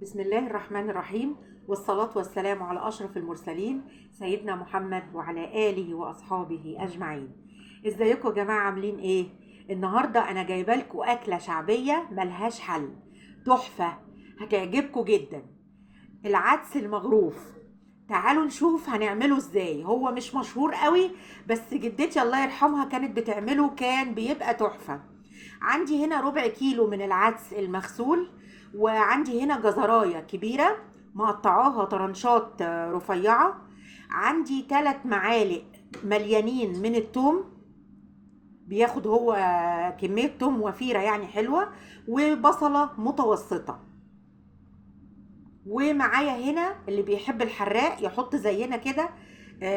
بسم الله الرحمن الرحيم، والصلاة والسلام على أشرف المرسلين سيدنا محمد وعلى آله وأصحابه أجمعين. ازيكم يا جماعة، عاملين ايه؟ النهاردة أنا جايبة لكم أكلة شعبية ملهاش حل، تحفة، هتعجبكم جدا. العدس المغروف. تعالوا نشوف هنعمله ازاي. هو مش مشهور قوي، بس جدتي الله يرحمها كانت بتعمله، كان بيبقى تحفة. عندي هنا ربع كيلو من العدس المغسول، وعندي هنا جزراية كبيرة مقطعاها طرنشات رفيعة. عندي 3 معالق مليانين من التوم، بياخد هو كمية توم وفيرة يعني حلوة، وبصلة متوسطة. ومعايا هنا اللي بيحب الحراق يحط زينا كده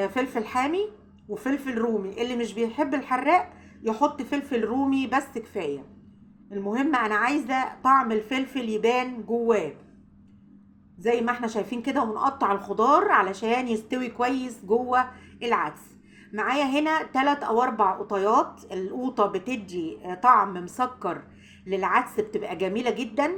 فلفل حامي وفلفل رومي، اللي مش بيحب الحراق يحط فلفل رومي بس كفاية. المهم انا عايزة طعم الفلفل يبان جواه زي ما احنا شايفين كده، ونقطع الخضار علشان يستوي كويس جوه العدس. معايا هنا 3 أو 4 قطيات. القوطة بتدي طعم مسكر للعدس، بتبقى جميلة جدا،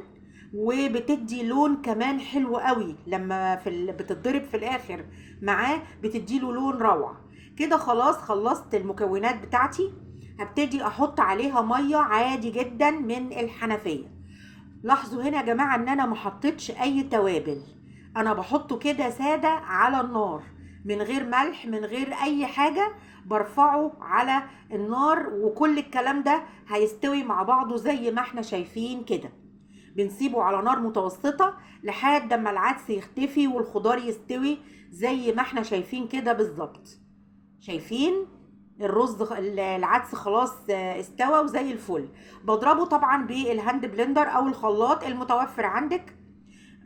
وبتدي لون كمان حلو قوي لما بتتضرب في الاخر معاه، بتدي له لون روعة. كده خلاص خلصت المكونات بتاعتي. هبتدي احط عليها مية عادي جدا من الحنفية. لاحظوا هنا يا جماعة ان انا ما حطيتش اي توابل، انا بحطه كده سادة على النار، من غير ملح من غير اي حاجة. برفعه على النار، وكل الكلام ده هيستوي مع بعضه زي ما احنا شايفين كده. بنسيبه على نار متوسطة لحد ما العدس يختفي والخضار يستوي زي ما احنا شايفين كده بالظبط. شايفين العدس خلاص استوى وزي الفل. بضربه طبعا بالهاند بلندر او الخلاط المتوفر عندك.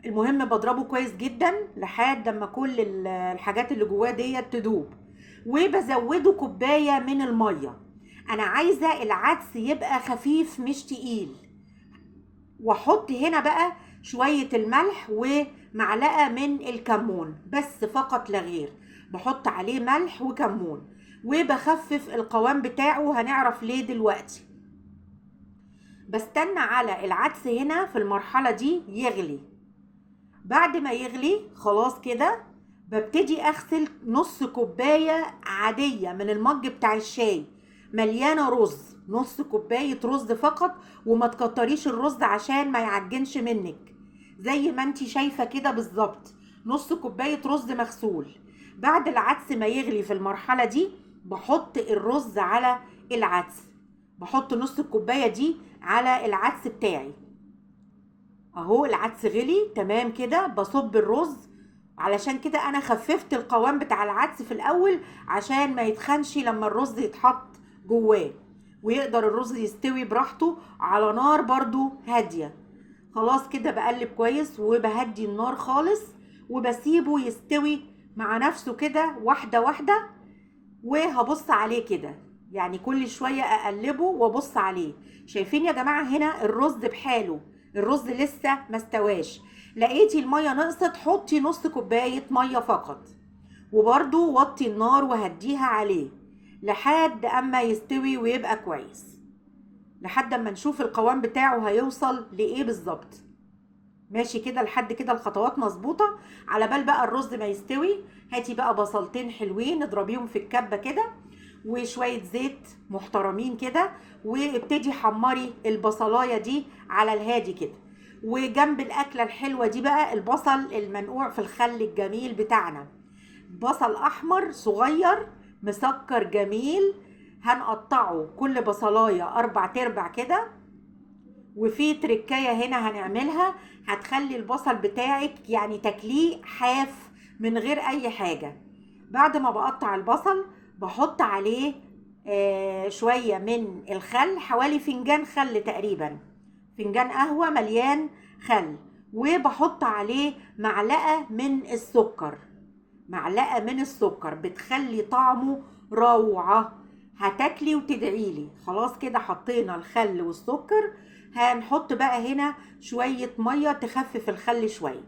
المهم بضربه كويس جدا لحد ما كل الحاجات اللي جواه ديت تدوب. وبزوده كوباية من المية. انا عايزة العدس يبقى خفيف مش تقيل. واحط هنا بقى شوية الملح ومعلقة من الكمون بس فقط لا غير. بحط عليه ملح وكمون وبخفف القوام بتاعه، هنعرف ليه دلوقتي. بستنى على العدس هنا في المرحلة دي يغلي. بعد ما يغلي خلاص كده ببتدي اغسل نص كوباية عادية من المج بتاع الشاي، مليانة رز، نص كوباية رز فقط. وما تكتريش الرز عشان ما يعجنش منك، زي ما انتي شايفة كده بالظبط، نص كوباية رز مغسول. بعد العدس ما يغلي في المرحلة دي بحط الرز على العدس، بحط نص الكوباية دي على العدس بتاعي. اهو العدس غلي تمام كده، بصب الرز. علشان كده انا خففت القوام بتاع العدس في الاول عشان ما يتخنش لما الرز يتحط جواه، ويقدر الرز يستوي براحته على نار برضو هادية. خلاص كده بقلب كويس وبهدي النار خالص، وبسيبه يستوي مع نفسه كده واحدة واحدة. وهبص عليه كده، يعني كل شوية اقلبه وابص عليه. شايفين يا جماعة هنا الرز بحاله، الرز لسه ما استواش. لقيتي المية نقصت، حطي نص كوباية مية فقط، وبرضو وطي النار وهديها عليه لحد اما يستوي ويبقى كويس، لحد اما نشوف القوام بتاعه هيوصل لايه بالظبط. ماشي كده لحد كده الخطوات مظبوطة. على بال بقى الرز ما يستوي، هاتي بقى بصلتين حلوين اضربيهم في الكبة كده، وشوية زيت محترمين كده، وابتدي حمري البصلاية دي على الهادي كده. وجنب الأكلة الحلوة دي بقى البصل المنقوع في الخل الجميل بتاعنا، بصل أحمر صغير مسكر جميل، هنقطعه كل بصلاية 4 تربع كده. وفي تركاية هنا هنعملها، هتخلي البصل بتاعك يعني تاكليه حاف من غير اي حاجة. بعد ما بقطع البصل بحط عليه شوية من الخل، حوالي فنجان خل تقريبا، فنجان قهوة مليان خل. وبحط عليه معلقة من السكر، معلقة من السكر بتخلي طعمه روعة، هتاكلي وتدعيلي. خلاص كده حطينا الخل والسكر، هنحط بقى هنا شوية مية تخفف الخل شوية،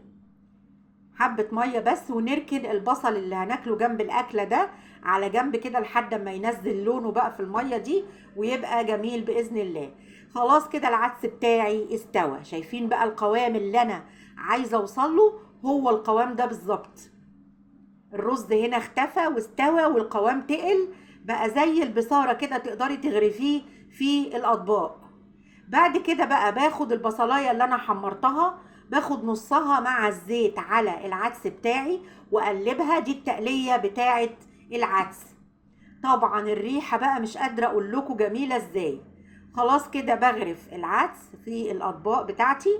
حبة مية بس، ونركن البصل اللي هناكله جنب الأكلة ده على جنب كده لحد ما ينزل لونه بقى في المية دي ويبقى جميل بإذن الله. خلاص كده العدس بتاعي استوى. شايفين بقى القوام اللي أنا عايزة اوصله هو القوام ده بالظبط. الرز هنا اختفى واستوى والقوام تقل، بقى زي البصارة كده، تقدري تغرفيه في الأطباق. بعد كده بقى باخد البصلاية اللي أنا حمرتها، باخد نصها مع الزيت على العدس بتاعي وأقلبها. دي التقلية بتاعت العدس. طبعا الريحة بقى مش قادرة أقول لكم جميلة ازاي. خلاص كده بغرف العدس في الأطباق بتاعتي.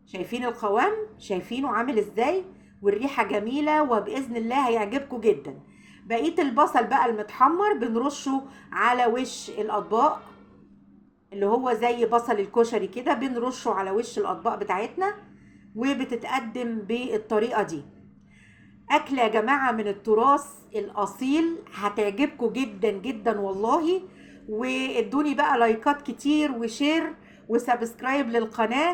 شايفين القوام؟ شايفينه عامل ازاي؟ والريحة جميلة، وبإذن الله هيعجبكم جدا. بقية البصل بقى المتحمر بنرشه على وش الأطباق، اللي هو زي بصل الكشري كده، بنرشه على وش الأطباق بتاعتنا، وبتتقدم بالطريقة دي. أكلة يا جماعة من التراث الأصيل، هتعجبكم جدا جدا والله. وادوني بقى لايكات كتير وشير وسبسكرايب للقناة.